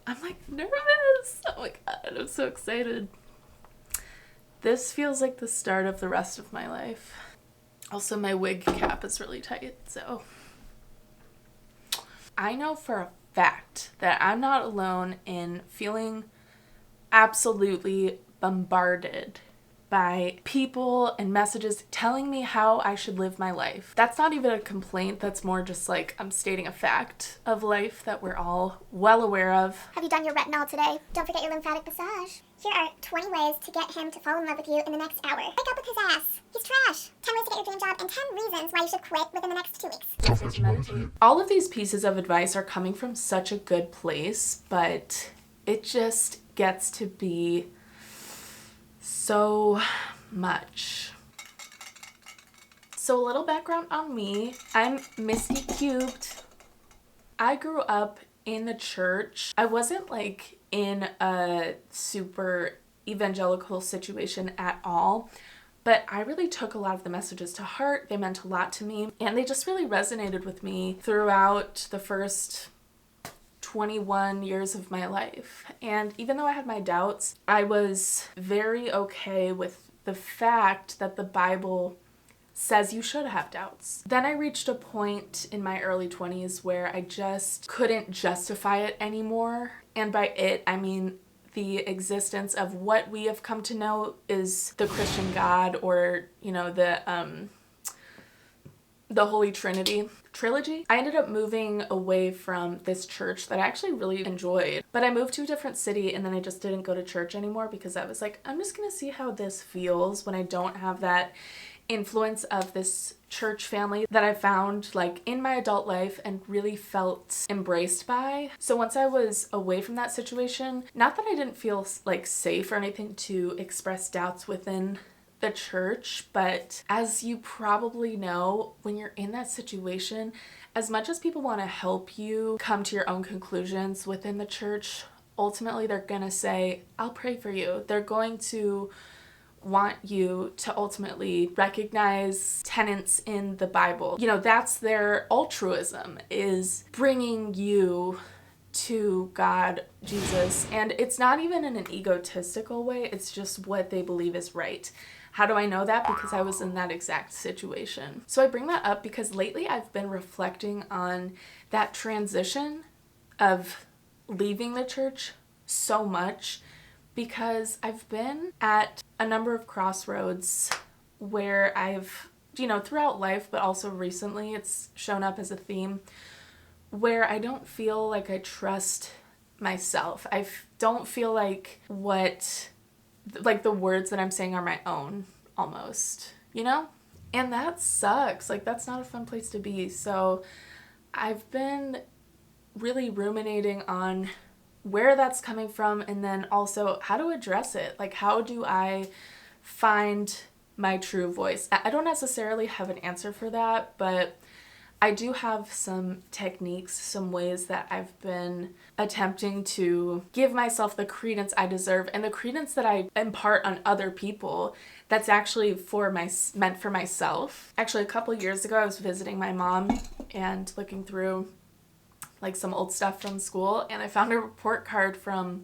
I'm like nervous. Oh my God, I'm so excited. This feels like the start of the rest of my life. Also, my wig cap is really tight, so. I know for a fact that I'm not alone in feeling absolutely bombarded by people and messages telling me how I should live my life. That's not even a complaint. That's more just like I'm stating a fact of life that we're all well aware of. Have you done your retinol today? Don't forget your lymphatic massage. Here are 20 ways to get him to fall in love with you in the next hour. Break up with his ass. He's trash. 10 ways to get your dream job and 10 reasons why you should quit within the next 2 weeks. All of these pieces of advice are coming from such a good place, but it just gets to be so much. So a little background on me. I'm Misty Cubed. I grew up in the church. I wasn't like in a super evangelical situation at all, but I really took a lot of the messages to heart. They meant a lot to me, and they just really resonated with me throughout the first 21 years of my life. And even though I had my doubts, I was very okay with the fact that the Bible says you should have doubts. Then I reached a point in my early 20s where I just couldn't justify it anymore. And by it, I mean the existence of what we have come to know is the Christian God, or, you know, the Holy Trinity trilogy. I ended up moving away from this church that I actually really enjoyed, but I moved to a different city, and then I just didn't go to church anymore because I was like, I'm just gonna see how this feels when I don't have that influence of this church family that I found like in my adult life and really felt embraced by. So once I was away from that situation, not that I didn't feel like safe or anything to express doubts within the church, but as you probably know, when you're in that situation, as much as people want to help you come to your own conclusions within the church, ultimately they're gonna say, I'll pray for you. They're going to want you to ultimately recognize tenets in the Bible. You know, that's their altruism, is bringing you to God, Jesus. And it's not even in an egotistical way, it's just what they believe is right. How do I know that? Because I was in that exact situation. So I bring that up because lately I've been reflecting on that transition of leaving the church so much, because I've been at a number of crossroads where I've, you know, throughout life, but also recently it's shown up as a theme, where I don't feel like I trust myself. I don't feel like the words that I'm saying are my own, almost, you know? And that sucks. Like, that's not a fun place to be. So I've been really ruminating on where that's coming from, and then also how to address it. Like, how do I find my true voice? I don't necessarily have an answer for that, but I do have some techniques, some ways that I've been attempting to give myself the credence I deserve, and the credence that I impart on other people that's actually meant for myself. Actually, a couple years ago, I was visiting my mom and looking through like some old stuff from school, and I found a report card from,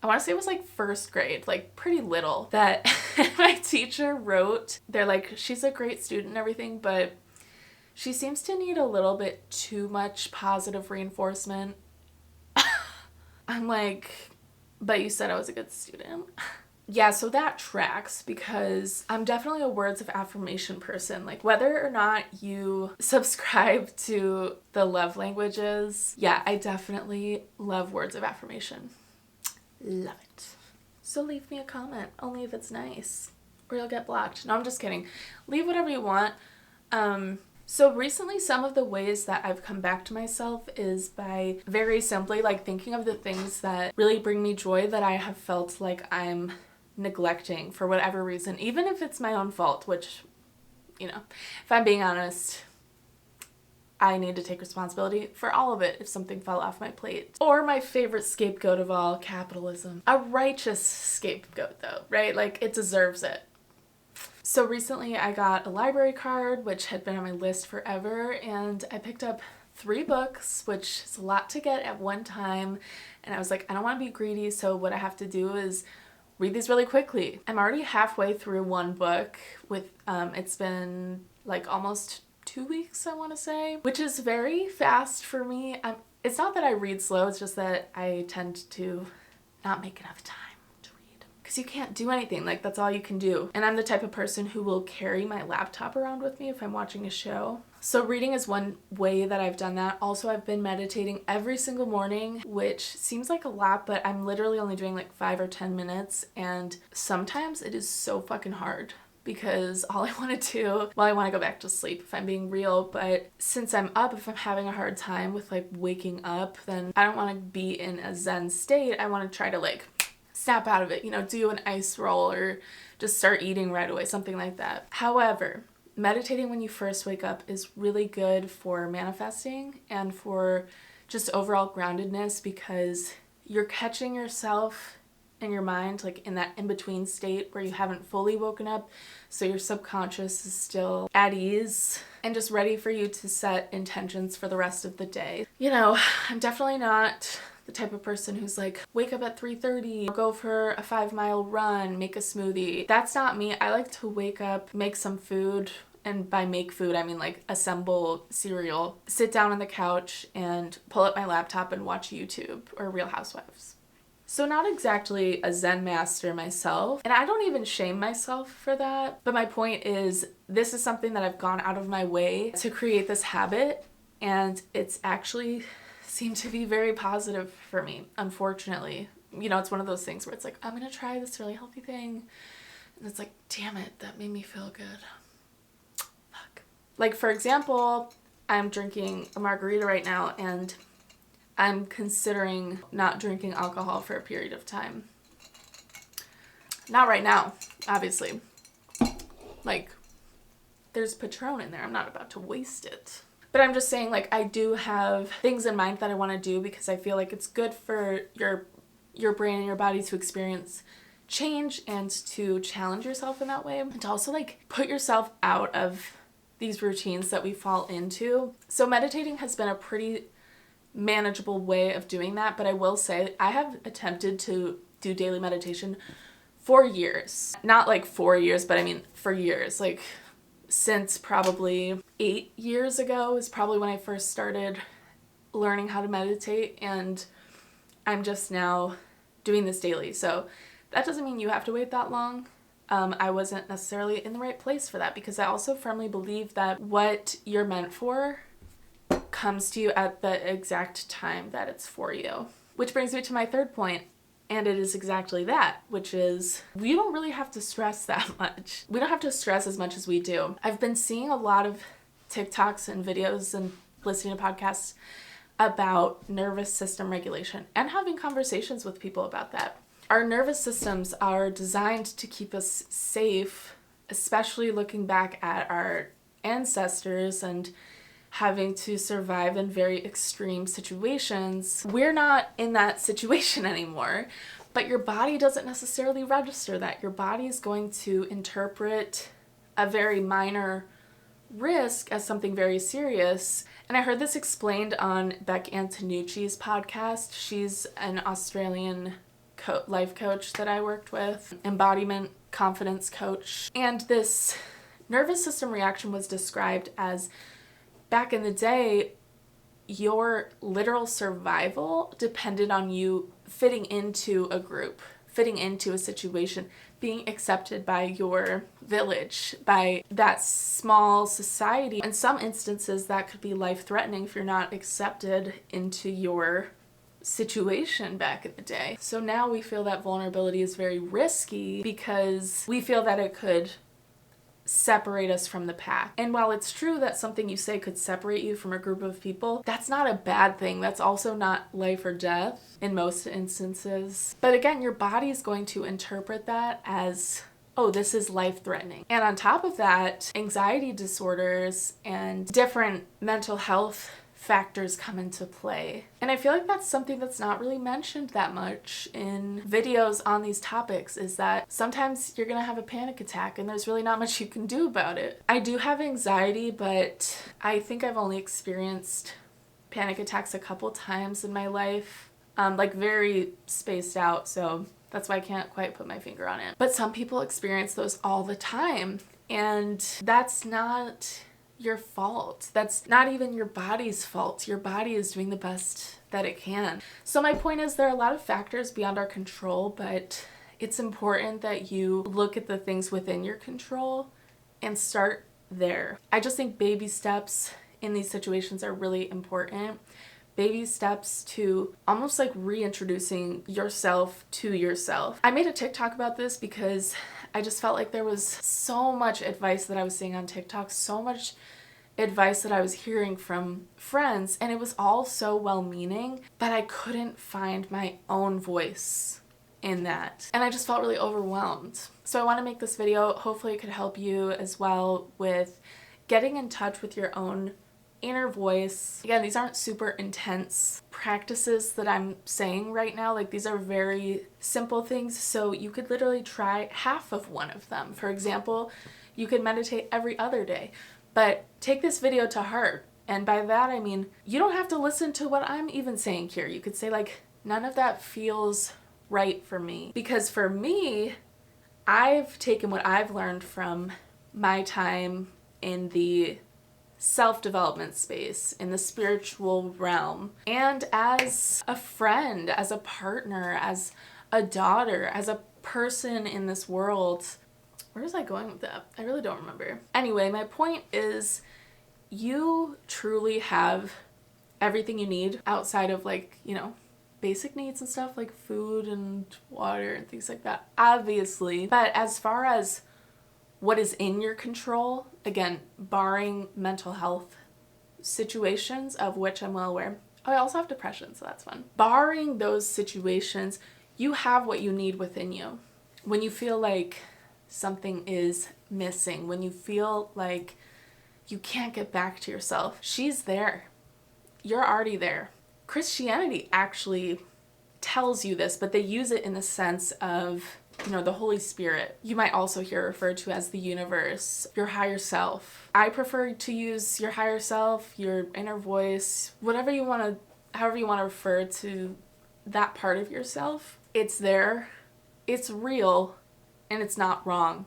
I want to say it was like first grade, like pretty little, that my teacher wrote. They're like, she's a great student and everything, but she seems to need a little bit too much positive reinforcement. I'm like, but you said I was a good student. Yeah, so that tracks, because I'm definitely a words of affirmation person. Like, whether or not you subscribe to the love languages, yeah, I definitely love words of affirmation. Love it. So leave me a comment, only if it's nice, or you'll get blocked. No, I'm just kidding. Leave whatever you want. So recently, some of the ways that I've come back to myself is by very simply like thinking of the things that really bring me joy that I have felt like I'm neglecting for whatever reason, even if it's my own fault, which, you know, if I'm being honest, I need to take responsibility for all of it if something fell off my plate. Or my favorite scapegoat of all, capitalism. A righteous scapegoat though, right? Like, it deserves it. So recently I got a library card, which had been on my list forever, and I picked up 3 books, which is a lot to get at one time. And I was like, I don't want to be greedy, so what I have to do is read these really quickly. I'm already halfway through one book with, it's been like almost 2 weeks, I want to say, which is very fast for me. It's not that I read slow, it's just that I tend to not make enough time to read. Because you can't do anything, like that's all you can do. And I'm the type of person who will carry my laptop around with me if I'm watching a show. So reading is one way that I've done that. Also, I've been meditating every single morning, which seems like a lot, but I'm literally only doing like 5 or 10 minutes. And sometimes it is so fucking hard because all I want to do, well, I want to go back to sleep if I'm being real, but since I'm up, if I'm having a hard time with like waking up, then I don't want to be in a zen state. I want to try to like snap out of it, you know, do an ice roll or just start eating right away, something like that. However, meditating when you first wake up is really good for manifesting and for just overall groundedness because you're catching yourself in your mind like in that in-between state where you haven't fully woken up, so your subconscious is still at ease and just ready for you to set intentions for the rest of the day. You know, I'm definitely not the type of person who's like, wake up at 3:30, go for a 5-mile run, make a smoothie. That's not me. I like to wake up, make some food, and by make food, I mean like assemble cereal, sit down on the couch and pull up my laptop and watch YouTube or Real Housewives. So not exactly a Zen master myself, and I don't even shame myself for that, but my point is this is something that I've gone out of my way to create this habit, and it's actually seemed to be very positive for me, unfortunately. You know, it's one of those things where it's like, I'm gonna try this really healthy thing, and it's like, damn it, that made me feel good. Fuck. Like, for example, I'm drinking a margarita right now, and I'm considering not drinking alcohol for a period of time. Not right now, obviously. Like, there's Patron in there. I'm not about to waste it. But I'm just saying, like, I do have things in mind that I want to do because I feel like it's good for your brain and your body to experience change and to challenge yourself in that way. And to also, like, put yourself out of these routines that we fall into. So meditating has been a pretty manageable way of doing that, but I will say I have attempted to do daily meditation for years. Not like 4 years, but I mean for years. Like since probably 8 years ago is probably when I first started learning how to meditate, and I'm just now doing this daily. So that doesn't mean you have to wait that long. I wasn't necessarily in the right place for that because I also firmly believe that what you're meant for comes to you at the exact time that it's for you. Which brings me to my third point, and it is exactly that, which is we don't really have to stress that much. We don't have to stress as much as we do. I've been seeing a lot of TikToks and videos and listening to podcasts about nervous system regulation and having conversations with people about that. Our nervous systems are designed to keep us safe, especially looking back at our ancestors and having to survive in very extreme situations. We're not in that situation anymore, but your body doesn't necessarily register that. Your body is going to interpret a very minor risk as something very serious. And I heard this explained on Beck Antonucci's podcast. She's an Australian life coach that I worked with, embodiment confidence coach. And this nervous system reaction was described as, back in the day, your literal survival depended on you fitting into a group, fitting into a situation, being accepted by your village, by that small society. In some instances, that could be life-threatening if you're not accepted into your situation back in the day. So now we feel that vulnerability is very risky because we feel that it could separate us from the pack. And while it's true that something you say could separate you from a group of people, that's not a bad thing. That's also not life or death in most instances. But again, your body is going to interpret that as, oh, this is life-threatening. And on top of that, anxiety disorders and different mental health factors come into play. And I feel like that's something that's not really mentioned that much in videos on these topics, is that sometimes you're gonna have a panic attack and there's really not much you can do about it. I do have anxiety, but I think I've only experienced panic attacks a couple times in my life, like very spaced out, so that's why I can't quite put my finger on it. But some people experience those all the time, and that's not your fault. That's not even your body's fault. Your body is doing the best that it can. So my point is, there are a lot of factors beyond our control, but it's important that you look at the things within your control and start there. I just think baby steps in these situations are really important. Baby steps to almost like reintroducing yourself to yourself. I made a TikTok about this because I just felt like there was so much advice that I was seeing on TikTok, so much advice that I was hearing from friends, and it was all so well-meaning, but I couldn't find my own voice in that. And I just felt really overwhelmed. So I want to make this video. Hopefully it could help you as well with getting in touch with your own inner voice. Again, these aren't super intense practices that I'm saying right now. Like, these are very simple things, so you could literally try half of one of them. For example, you could meditate every other day, but take this video to heart. And by that I mean, you don't have to listen to what I'm even saying here. You could say like, none of that feels right for me. Because for me, I've taken what I've learned from my time in the self-development space, in the spiritual realm, and as a friend, as a partner, as a daughter, as a person in this world. Where was I going with that? I really don't remember. Anyway, my point is, you truly have everything you need outside of, like, you know, basic needs and stuff like food and water and things like that, obviously. But as far as what is in your control, again, barring mental health situations, of which I'm well aware. Oh, I also have depression, so that's fun. Barring those situations, you have what you need within you. When you feel like something is missing, when you feel like you can't get back to yourself, she's there. You're already there. Christianity actually tells you this, but they use it in the sense of, you know, the Holy Spirit. You might also hear referred to as the universe, your higher self. I prefer to use your higher self, your inner voice, whatever you want to, however you want to refer to that part of yourself. It's there, it's real, and it's not wrong.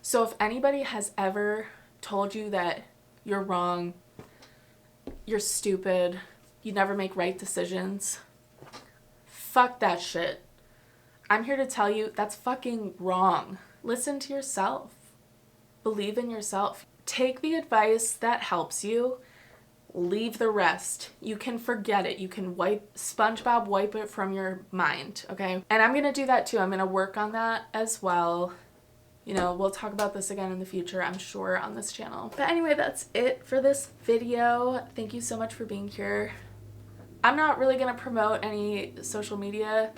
So if anybody has ever told you that you're wrong, you're stupid, you never make right decisions, fuck that shit. I'm here to tell you that's fucking wrong. Listen to yourself. Believe in yourself. Take the advice that helps you. Leave the rest. You can forget it. You can SpongeBob wipe it from your mind, okay? And I'm gonna do that too. I'm gonna work on that as well. You know, we'll talk about this again in the future, I'm sure, on this channel. But anyway, that's it for this video. Thank you so much for being here. I'm not really gonna promote any social media